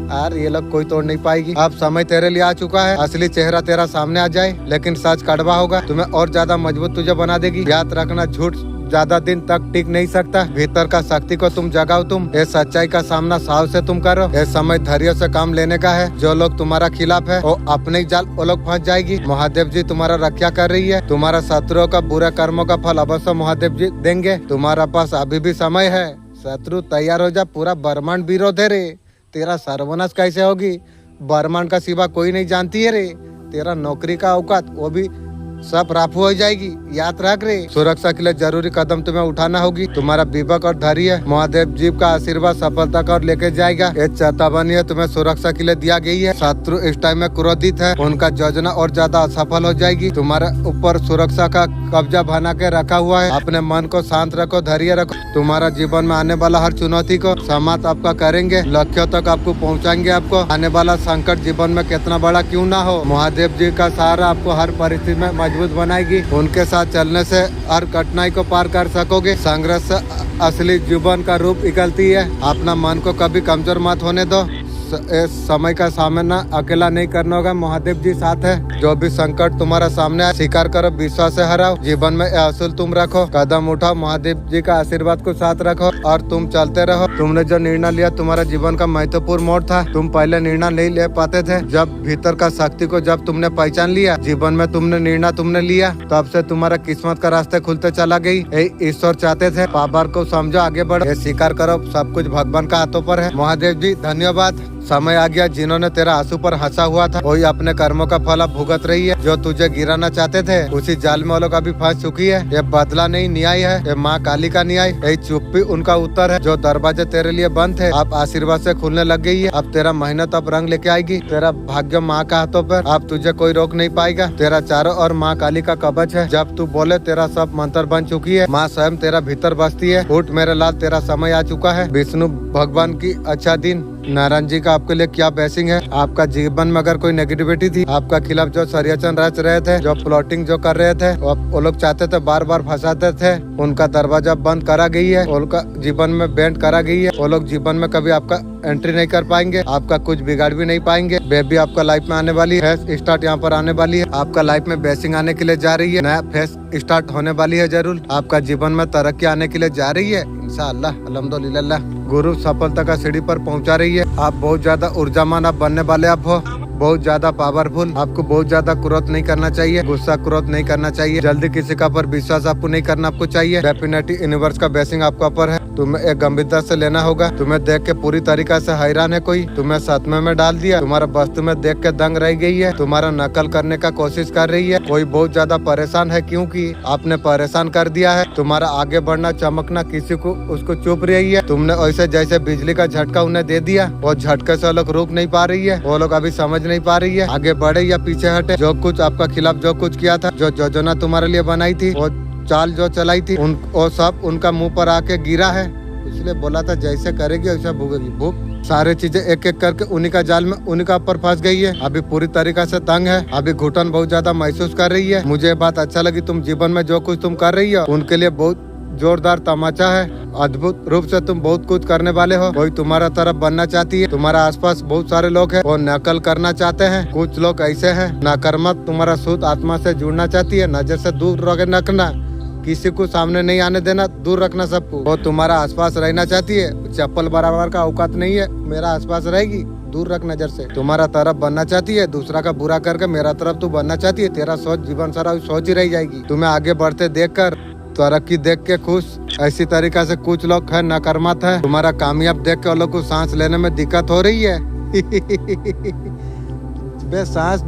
[SPEAKER 1] यार ये लोग कोई तोड़ नहीं पाएगी। अब समय तेरे लिए आ चुका है, असली चेहरा तेरा सामने आ जाए, लेकिन सच कड़वा होगा, तुम्हें और ज्यादा मजबूत तुझे बना देगी। याद रखना, झूठ ज्यादा दिन तक टिक नहीं सकता। भीतर का शक्ति को तुम जगाओ, तुम ये सच्चाई का सामना साहस से तुम करो। ये समय धैर्य से काम लेने का है। जो लोग तुम्हारा खिलाफ है वो अपने ही जाल वो लोग फंस जाएगी। महादेव जी तुम्हारा रक्षा कर रही है। तुम्हारा शत्रुओं का बुरा कर्मों का फल अवश्य महादेव जी देंगे। तुम्हारा पास अभी भी समय है। शत्रु तैयार हो जा, पूरा ब्रह्मांड विरोध है रे। तेरा सर्वनाश कैसे होगी ब्रह्मांड का सिवा कोई नहीं जानती है रे। तेरा नौकरी का औकात वो भी सब राफू हो जाएगी, याद रख रे। सुरक्षा के लिए जरूरी कदम तुम्हें उठाना होगी। तुम्हारा विवेक और धैर्य महादेव जी का आशीर्वाद सफलता का लेके जाएगा। ये चेतावनी है तुम्हें सुरक्षा के लिए दिया गई है। शत्रु इस टाइम में क्रोधित है, उनका योजना और ज्यादा असफल हो जाएगी। तुम्हारे ऊपर सुरक्षा का कब्जा बना के रखा हुआ है। अपने मन को शांत रखो, धैर्य रखो। तुम्हारा जीवन में आने वाला हर चुनौती को समाप्त आपका करेंगे, लक्ष्यों तक आपको पहुँचाएंगे। आपको आने वाला संकट जीवन में कितना बड़ा क्यों ना हो, महादेव जी का सहारा आपको हर परिस्थिति में मजबूत बनाएगी। उनके साथ चलने से हर कठिनाई को पार कर सकोगे। संघर्ष से असली जीवन का रूप निकलती है। अपना मन को कभी कमजोर मत होने दो। समय का सामना अकेला नहीं करना होगा, महादेव जी साथ है। जो भी संकट तुम्हारा सामने आए स्वीकार करो, विश्वास से हराओ। जीवन में असूल तुम रखो, कदम उठाओ, महादेव जी का आशीर्वाद को साथ रखो और तुम चलते रहो। तुमने जो निर्णय लिया तुम्हारा जीवन का महत्वपूर्ण मोड़ था। तुम पहले निर्णय नहीं ले पाते थे। जब भीतर का शक्ति को जब तुमने पहचान लिया, जीवन में निर्णय तुमने लिया, तब से तुम्हारा किस्मत का रास्ते खुलते चला गई। ईश्वर चाहते थे, पावर को समझो, आगे बढ़ो, स्वीकार करो, सब कुछ भगवान का हाथों पर है। महादेव जी धन्यवाद। समय आ गया, जिन्होंने तेरा आंसू पर हंसा हुआ था वही अपने कर्मों का फल अब भुगत रही है। जो तुझे गिराना चाहते थे उसी जाल में वो लोग अभी फंस चुकी है। ये बदला नहीं, न्याय है। ये माँ काली का न्याय, यही चुप्पी उनका उत्तर है। जो दरवाजे तेरे लिए बंद थे अब आशीर्वाद से खुलने लग गई है। अब तेरा मेहनत अब रंग लेके आएगी। तेरा भाग्य माँ का हाथों पर, अब तुझे कोई रोक नहीं पाएगा। तेरा चारों और माँ काली का कवच है। जब तू बोले तेरा सब मंत्र बन चुकी है। माँ स्वयं तेरा भीतर बसती है। उठ मेरे लाल, तेरा समय आ चुका है। विष्णु भगवान की अच्छा दिन। नारायण जी का आपके लिए क्या ब्लेसिंग है। आपका जीवन में अगर कोई नेगेटिविटी थी, आपका खिलाफ जो षड्यंत्र रच रहे थे, जो प्लॉटिंग जो कर रहे थे, वो लोग चाहते थे, बार बार फंसाते थे, उनका दरवाजा बंद करा गई है। उनका जीवन में बैंड करा गई है। वो लोग जीवन में कभी आपका एंट्री नहीं कर पाएंगे, आपका कुछ बिगाड़ भी नहीं पाएंगे। बेबी आपका लाइफ में आने वाली है, स्टार्ट यहाँ पर आने वाली है। आपका लाइफ में ब्लेसिंग आने के लिए जा रही है। नया फेस स्टार्ट होने वाली है जरूर। आपका जीवन में तरक्की आने के लिए जा रही है इंशाअल्लाह, अल्हम्दुलिल्लाह। गुरु सफलता का सीढ़ी पर पहुंचा रही है। आप बहुत ज्यादा ऊर्जावान आप बनने वाले आप हो, बहुत ज्यादा पावरफुल। आपको बहुत ज्यादा क्रोध नहीं करना चाहिए, गुस्सा क्रोध नहीं करना चाहिए, जल्दी किसी का पर विश्वास आपको नहीं करना आपको चाहिए। डेफिनेटली यूनिवर्स का ब्लेसिंग आपके ऊपर है। तुम्हें एक गंभीरता से लेना होगा। तुम्हें देख के पूरी तरीका से हैरान है कोई, तुम्हें सदमे में डाल दिया, तुम्हारा वस्तु में देख के दंग रह गई है, तुम्हारा नकल करने का कोशिश कर रही है। कोई बहुत ज्यादा परेशान है क्योंकि आपने परेशान कर दिया है। तुम्हारा आगे बढ़ना चमकना किसी को उसको चुप रही है। तुमने ऐसे जैसे बिजली का झटका उन्हें दे दिया, वो झटके से लोग रुक नहीं पा रही है, वो लोग अभी समझ नहीं पा रही है आगे बढ़े या पीछे हटे। जो कुछ आपका खिलाफ जो कुछ किया था, जो योजना तुम्हारे लिए बनाई थी, वो चाल जो चलाई थी, वो सब उनका मुंह पर आके गिरा है। इसलिए बोला था जैसे करेगी वैसा भूगेगी। भूख सारे चीजें एक एक करके उन्हीं का जाल में उन्हीं का ऊपर फंस गई है। अभी पूरी तरीका से तंग है, अभी घुटन बहुत ज्यादा महसूस कर रही है। मुझे बात अच्छा लगी, तुम जीवन में जो कुछ तुम कर रही हो उनके लिए बहुत जोरदार तमाचा है। अद्भुत रूप से तुम बहुत कुछ करने वाले हो। कोई तुम्हारा तरफ बनना चाहती है, तुम्हारा आसपास बहुत सारे लोग हैं वो नकल करना चाहते हैं। कुछ लोग ऐसे हैं नकारात्मक तुम्हारा शुद्ध आत्मा से जुड़ना चाहती है। नजर से दूर रखना, किसी को सामने नहीं आने देना, दूर रखना सबको। वो तुम्हारा आसपास रहना चाहती है, चप्पल बराबर का औकात नहीं है, मेरा आसपास रहेगी, दूर रख नजर से। तुम्हारा तरफ बनना चाहती है, दूसरा का बुरा करके मेरा तरफ तू बनना चाहती है। तेरा सोच जीवन सारा सोच ही रह जाएगी। तुम्हें आगे बढ़ते देखकर, तरक्की देख के खुश, ऐसी तरीका से कुछ लोग है नकारात्मक है। तुम्हारा कामयाब देख के लोग को सांस लेने में दिक्कत हो रही है। बे सांस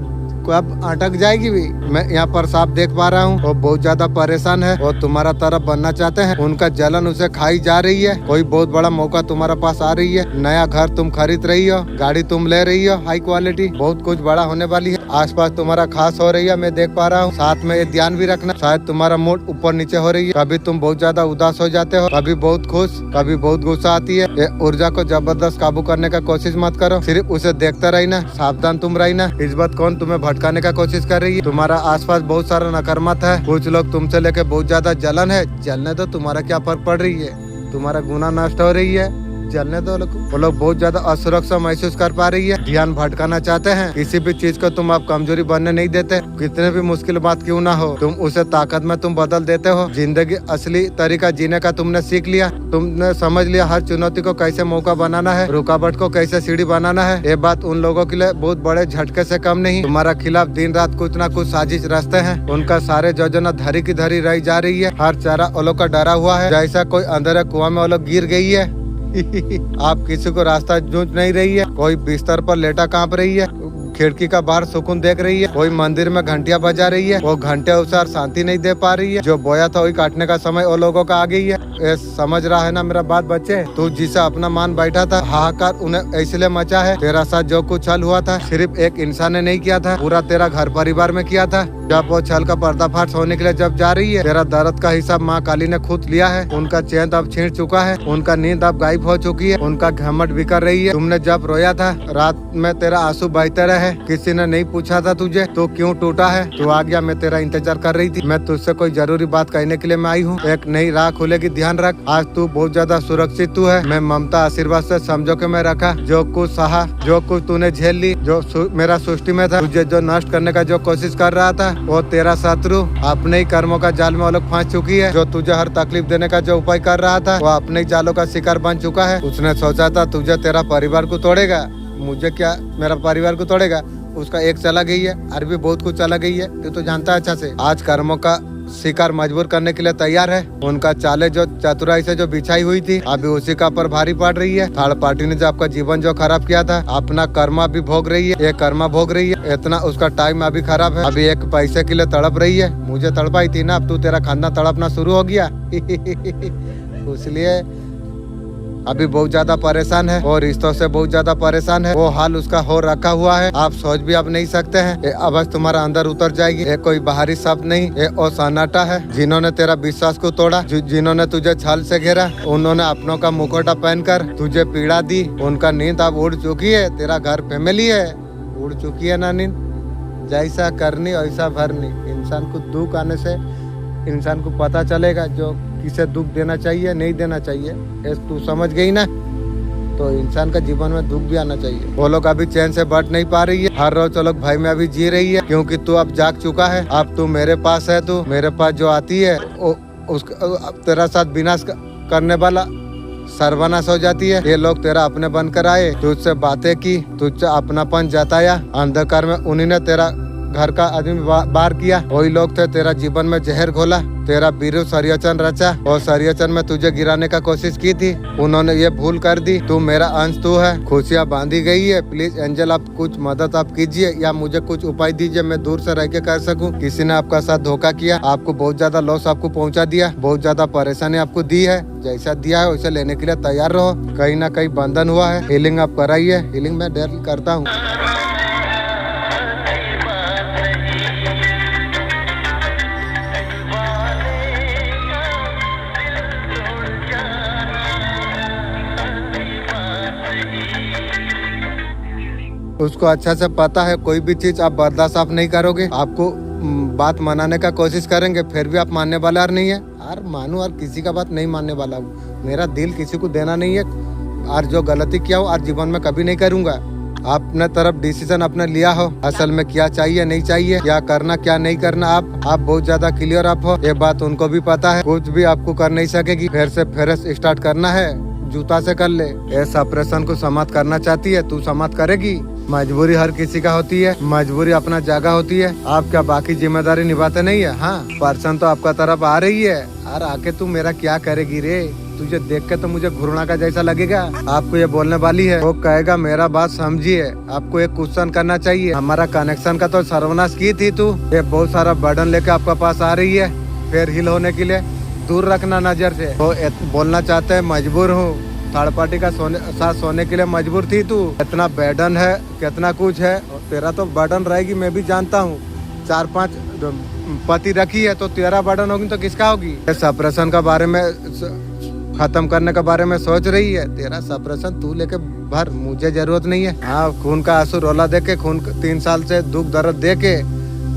[SPEAKER 1] अब अटक जाएगी भी। मैं यहाँ पर साफ देख पा रहा हूँ वो बहुत ज्यादा परेशान है, वो तुम्हारा तरफ बनना चाहते हैं। उनका जलन उसे खाई जा रही है। कोई बहुत बड़ा मौका तुम्हारे पास आ रही है। नया घर तुम खरीद रही हो, गाड़ी तुम ले रही हो हाई क्वालिटी, बहुत कुछ बड़ा होने वाली है। आसपास तुम्हारा खास हो रही है, मैं देख पा रहा हूँ। साथ में ये ध्यान भी रखना, शायद तुम्हारा मूड ऊपर नीचे हो रही है। कभी तुम बहुत ज्यादा उदास हो जाते हो, कभी बहुत खुश, कभी बहुत गुस्सा आती है। ये ऊर्जा को जबरदस्त काबू करने का कोशिश मत करो, सिर्फ उसे देखते रहना, सावधान तुम रहना। इस बात कौन तुम्हें भटकाने का कोशिश कर रही है। तुम्हारा आसपास बहुत सारा नकारात्मक है। कुछ लोग तुमसे लेके बहुत ज्यादा जलन है, जलने दो, तुम्हारा क्या फर्क पड़ रही है। तुम्हारा गुना नष्ट हो रही है, जलने दो। वो लोग बहुत ज्यादा असुरक्षा महसूस कर पा रही है, ध्यान भटकाना चाहते हैं। किसी भी चीज को तुम आप कमजोरी बनने नहीं देते, कितने भी मुश्किल बात क्यों ना हो, तुम उसे ताकत में तुम बदल देते हो। जिंदगी असली तरीका जीने का तुमने सीख लिया। तुमने समझ लिया हर चुनौती को कैसे मौका बनाना है, रुकावट को कैसे सीढ़ी बनाना है। ये बात उन लोगों के लिए बहुत बड़े झटके से कम नहीं। तुम्हारा खिलाफ दिन रात कुछ ना कुछ साजिश रचते हैं। उनका सारे योजना धरी की धरी रह जा रही है। हर चारा वो लोग का डरा हुआ है, जैसा कोई अंधेरे कुआं में वो लोग गिर गई है। आप किसी को रास्ता जूझ नहीं रही है। कोई बिस्तर पर लेटा कांप रही है, खिड़की का बाहर सुकून देख रही है। कोई मंदिर में घंटियां बजा रही है, वो घंटे उसे शांति नहीं दे पा रही है। जो बोया था वही काटने का समय वो लोगों का आ गई है। ये समझ रहा है ना मेरा बात बच्चे। तू जिसे अपना मान बैठा था, हाहाकार उन्हें इसलिए मचा है। तेरा साथ जो कुछ छल हुआ था सिर्फ एक इंसान ने नहीं किया था, पूरा तेरा घर परिवार में किया था। जब वो छल का पर्दाफाश होने के लिए जब जा रही है, तेरा दर्द का हिसाब माँ काली ने खुद लिया है। उनका चैन अब छीन चुका है, उनका नींद अब गायब हो चुकी है, उनका घमंड बिखर रही है। तुमने जब रोया था रात में तेरा आंसू बहते रहे, किसी ने नहीं पूछा था तुझे तो क्यों टूटा है। तू आ गया, मैं तेरा इंतजार कर रही थी। मैं तुझसे कोई जरूरी बात कहने के लिए मैं आई हूँ। एक नई राह खुलेगी, ध्यान रख। आज तू बहुत ज्यादा सुरक्षित तू है। मैं ममता आशीर्वाद से समझो के मैं रखा। जो कुछ सहा, जो कुछ तूने झेल ली, जो मेरा सृष्टि में था, तुझे जो नष्ट करने का जो कोशिश कर रहा था, वो तेरा शत्रु अपने ही कर्मों का जाल में वो लोग फंस चुकी है। जो तुझे हर तकलीफ देने का जो उपाय कर रहा था, वो अपने ही जालों का शिकार बन चुका है। उसने सोचा था तुझे तेरा परिवार को तोड़ेगा, मुझे क्या मेरा परिवार को तोड़ेगा। उसका एक चला गई है, अरबी बहुत कुछ चला गई है, तू तो जानता है अच्छा से। आज कर्मों का शिकार मजबूर करने के लिए तैयार है। उनका चाले जो चतुराई से जो बिछाई हुई थी, अभी उसी का पर भारी पड़ रही है। थर्ड पार्टी ने जो आपका जीवन जो खराब किया था, अपना कर्मा भी भोग रही है, ये कर्मा भोग रही है। इतना उसका टाइम अभी खराब है, अभी एक पैसे के लिए तड़प रही है। मुझे तड़पाई थी ना, अब तू तेरा खानदान तड़पना शुरू हो गया। इसलिए अभी बहुत ज्यादा परेशान है और रिश्तों से बहुत ज्यादा परेशान है। वो हाल उसका हो रखा हुआ है, आप सोच भी अब नहीं सकते हैं। ये आवाज तुम्हारा अंदर उतर जाएगी। ये कोई बाहरी शब्द नहीं, ये ओ सन्नाटा है। जिन्होंने तेरा विश्वास को तोड़ा, जिन्होंने तुझे छल से घेरा, उन्होंने अपनों का मुखौटा पहनकर तुझे पीड़ा दी, उनका नींद अब उड़ चुकी है। तेरा घर फैमिली है, उड़ चुकी है ना नींद। जैसा करनी वैसा भरनी। इंसान को दुख आने से इंसान को पता चलेगा जो किसे दुख देना चाहिए नहीं देना चाहिए। तू समझ गई ना, तो इंसान का जीवन में दुख भी आना चाहिए। वो लोग अभी चैन से बैठ नहीं पा रही है, हर रोज वो लोग भय में अभी जी रही है, क्योंकि तू अब जाग चुका है। अब तू मेरे पास है, तू मेरे पास जो आती है उसका तेरा साथ विनाश करने वाला सर्वनाश हो जाती है। ये लोग तेरा अपने बनकर आए, तुझसे बातें की, तुझसे अपनापन जताया, अंधकार में उन्हीं ने तेरा घर का आदमी बार किया। वही लोग थे तेरा जीवन में जहर घोला, तेरा बीरू सरियचन रचा और सरियचन में तुझे गिराने का कोशिश की थी, उन्होंने ये भूल कर दी। तू मेरा अंश तू है, खुशियाँ बांधी गई है। प्लीज एंजल आप कुछ मदद आप कीजिए या मुझे कुछ उपाय दीजिए, मैं दूर से रह के कर सकूं। किसी ने आपका साथ धोखा किया, आपको बहुत ज्यादा लॉस आपको पहुंचा दिया, बहुत ज्यादा परेशानी आपको दी है। जैसा दिया है वैसे लेने के लिए तैयार रहो। कहीं ना कहीं बंधन हुआ है, हीलिंग आप कराइए। हीलिंग मैं डेली करता हूँ। उसको अच्छा से पता है कोई भी चीज आप बर्दाश्त आप नहीं करोगे। आपको बात मनाने का कोशिश करेंगे, फिर भी आप मानने वाला और नहीं है। यार मानू और किसी का बात नहीं मानने वाला हूँ। मेरा दिल किसी को देना नहीं है और जो गलती किया हो और जीवन में कभी नहीं करूँगा। आपने तरफ डिसीजन अपने लिया हो, असल में क्या चाहिए नहीं चाहिए, क्या करना क्या नहीं करना, आप बहुत ज्यादा क्लियर आप हो। ये बात उनको भी पता है, कुछ भी आपको कर नहीं सकेगी। फिर से फ्रेश स्टार्ट करना है, जूता से कर ले। इस ऑपरेशन को समाप्त करना चाहती है, तू समाप्त करेगी। मजबूरी हर किसी का होती है, मजबूरी अपना जगह होती है। आप क्या बाकी जिम्मेदारी निभाते नहीं है? हाँ, पर्सन तो आपका तरफ आ रही है। और आके तू मेरा क्या करेगी रे? तुझे देख के तो मुझे घृणा का जैसा लगेगा। आपको ये बोलने वाली है, वो कहेगा मेरा बात समझिए। आपको एक क्वेश्चन करना चाहिए, हमारा कनेक्शन का तो सर्वनाश की थी तू। ये बहुत सारा बर्डन लेके आपका पास आ रही है, फिर हिल होने के लिए दूर रखना नजर से। वो बोलना चाहते हैं मजबूर हूँ, थर्ड पार्टी का साथ सोने के लिए मजबूर थी तू। इतना बर्डन है, कितना कुछ है। तेरा तो बर्डन रहेगी, मैं भी जानता हूँ। 4-5 पति रखी है तो तेरा बर्डन होगी तो किसका होगी? सप्रेशन का बारे में खत्म करने के बारे में सोच रही है। तेरा सप्रेशन तू लेके भर, मुझे जरूरत नहीं है। हाँ, खून का आंसू रोला देके, खून 3 साल से दुख दर्द देके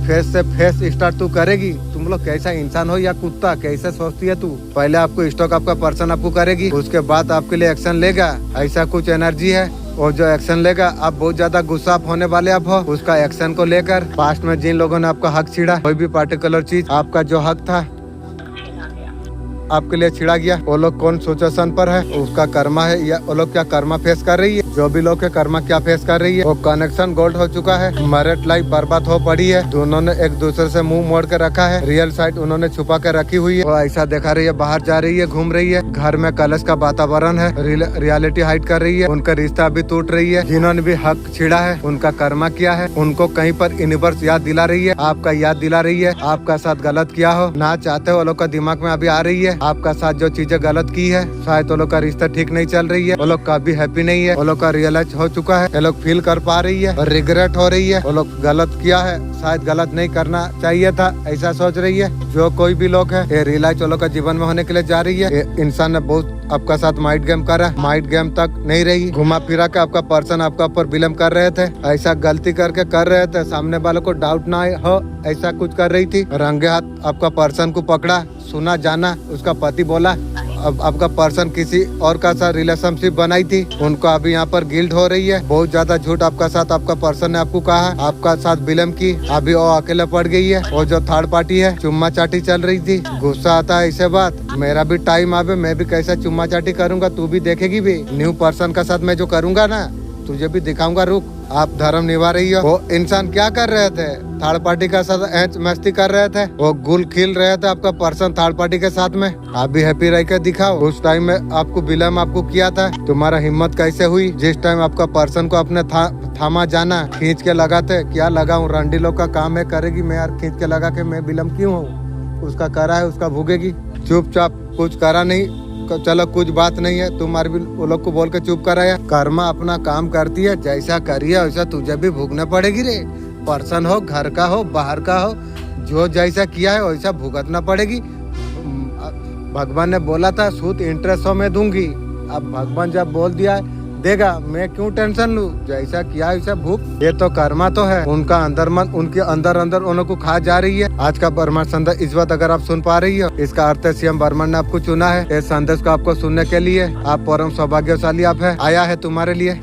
[SPEAKER 1] फेस से फेस स्टार्ट तू करेगी। तुम लोग कैसा इंसान हो या कुत्ता, कैसे सोचती है तू? पहले आपको स्टॉक आपका पर्सन आपको करेगी, उसके बाद आपके लिए एक्शन लेगा। ऐसा कुछ एनर्जी है, और जो एक्शन लेगा आप बहुत ज्यादा गुस्सा होने वाले आप हो उसका एक्शन को लेकर। पास्ट में जिन लोगों ने आपका हक छीड़ा, कोई भी पार्टिकुलर चीज आपका जो हक था आपके लिए छिड़ा गया, वो लोग कौन सिचुएशन पर है, उसका कर्मा है या वो लोग क्या कर्मा फेस कर रही है। जो भी लोग के कर्मा क्या फेस कर रही है, वो कनेक्शन गोल्ड हो चुका है। मैरिड लाइफ बर्बाद हो पड़ी है, दोनों ने एक दूसरे से मुंह मोड़ के रखा है। रियल साइड उन्होंने छुपा के रखी हुई है। वो ऐसा दिखा रही है, बाहर जा रही है, घूम रही है, घर में कलश का वातावरण है, रियलिटी हाइड कर रही है। उनका रिश्ता भी टूट रही है। जिन्होंने भी हक छिड़ा है उनका कर्मा क्या है, उनको कहीं पर यूनिवर्स याद दिला रही है, आपका याद दिला रही है। आपका साथ गलत किया हो ना चाहते हो, वो लोग का दिमाग में अभी आ रही है। आपका साथ जो चीजें गलत की है, शायद वो लोग का रिश्ता ठीक नहीं चल रही है, वो लोग कभी हैप्पी नहीं है, वो लोग का रियलाइज हो चुका है, ये लोग फील कर पा रही है और रिग्रेट हो रही है। वो लोग गलत किया है, शायद गलत नहीं करना चाहिए था, ऐसा सोच रही है। जो कोई भी लोग है, ये रियलाइज वो लोग का जीवन में होने के लिए जा रही है। इंसान ने बहुत आपका साथ माइंड गेम करा, माइंड गेम तक नहीं रही, घुमा फिरा के आपका पर्सन आपका ऊपर बिलम कर रहे थे। ऐसा गलती करके कर रहे थे, सामने वालों को डाउट ना हो, ऐसा कुछ कर रही थी। रंगे हाथ आपका पर्सन को पकड़ा, सुना जाना, उसका पति बोला। अब आपका पर्सन किसी और का साथ रिलेशनशिप बनाई थी, उनको अभी यहाँ पर गिल्ट हो रही है। बहुत ज्यादा झूठ आपका साथ आपका पर्सन ने आपको कहा, आपका साथ बिलम की, अभी वो अकेले पड़ गई है। और जो थर्ड पार्टी है, चुम्मा चाटी चल रही थी। गुस्सा आता है ऐसे बात, मेरा भी टाइम आवे, मैं भी कैसा चुम्मा चाटी करूंगा, तू भी देखेगी भी। न्यू पर्सन का साथ मैं जो करूंगा ना, तुझे भी दिखाऊंगा। रुक, आप धर्म निभा रही हो। वो इंसान क्या कर रहे थे, थर्ड पार्टी का साथ ऐच मस्ती कर रहे थे, वो गुल खिल रहे थे आपका पर्सन थर्ड पार्टी के साथ में। आप भी हैप्पी रह के दिखाओ। उस टाइम में आपको बिलम आपको किया था, तुम्हारा हिम्मत कैसे हुई? जिस टाइम आपका पर्सन को अपने थामा जाना, खींच के लगाते, क्या लगाऊं, रंडी लोग का काम है, करेगी। मैं यार खींच के लगा के मैं बिलम क्यों हूँ? उसका करा है, उसका भूगेगी। चुपचाप कुछ करा नहीं, चलो कुछ बात नहीं है, तुम्हारे भी वो लोग को बोल के चुप कराया। कर्मा अपना काम करती है, जैसा करिए वैसा तुझे भी भुगतना पड़ेगी रे। पर्सन हो, घर का हो, बाहर का हो, जो जैसा किया है वैसा भुगतना पड़ेगी। भगवान ने बोला था सूद इंटरेस्ट हो मैं दूंगी, अब भगवान जब बोल दिया है देगा, मैं क्यों टेंशन लूं? जैसा किया वैसा भूख, ये तो कर्मा तो है। उनका अंदर मन उनके अंदर अंदर उनको खा जा रही है। आज का ब्रह्मांड संदेश इस बात अगर आप सुन पा रही हो, इसका अर्थ है सीएम ब्रह्मांड ने आपको चुना है इस संदेश को आपको सुनने के लिए। आप परम सौभाग्यशाली आप है, आया है तुम्हारे लिए।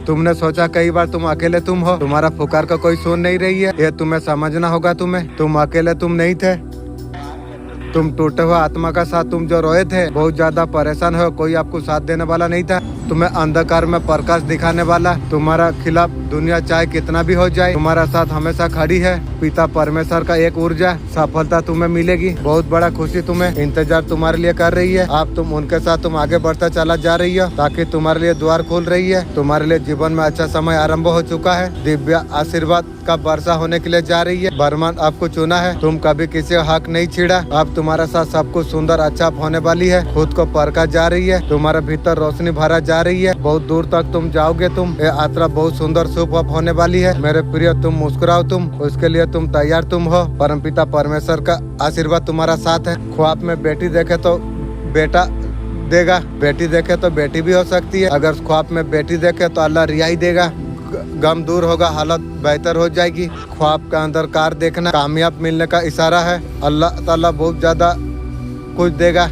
[SPEAKER 1] तुमने सोचा कई बार तुम अकेले तुम हो, तुम्हारा पुकार का कोई सुन नहीं रही है, ये तुम्हें समझना होगा। तुम अकेले तुम नहीं थे, तुम टूटे हुए आत्मा का साथ तुम जो रोए थे, बहुत ज्यादा परेशान हो, कोई आपको साथ देने वाला नहीं था। तुम्हें अंधकार में प्रकाश दिखाने वाला, तुम्हारा खिलाफ दुनिया चाहे कितना भी हो जाए तुम्हारा साथ हमेशा खड़ी है। पिता परमेश्वर का एक ऊर्जा, सफलता तुम्हें मिलेगी, बहुत बड़ा खुशी तुम्हें इंतजार तुम्हारे लिए कर रही है। आप तुम उनके साथ तुम आगे बढ़ता चला जा रही हो ताकि तुम्हारे लिए द्वार खुल रही है। तुम्हारे लिए जीवन में अच्छा समय आरंभ हो चुका है। दिव्य आशीर्वाद का वर्षा होने के लिए जा रही है। बरमान आपको चुना है, तुम कभी किसी का हक नहीं छीड़ा। अब तुम्हारे साथ सब कुछ सुंदर अच्छा होने वाली है। खुद को परखा जा रही है, तुम्हारे भीतर रोशनी भरा जा रही है। बहुत दूर तक तुम जाओगे। तुम ये यात्रा बहुत सुंदर शुभ होने वाली है। मेरे प्रिय तुम मुस्कुराओ, तुम उसके लिए तुम तैयार तुम हो। परमपिता परमेश्वर का आशीर्वाद तुम्हारा साथ है। ख्वाब में बेटी देखे तो बेटा देगा, बेटी देखे तो बेटी भी हो सकती है। अगर ख्वाब में बेटी देखे तो अल्लाह रिहाई देगा, गम दूर होगा, हालत बेहतर हो जाएगी। ख्वाब का अंधकार देखना कामयाब मिलने का इशारा है। अल्लाह ताला बहुत ज्यादा कुछ देगा।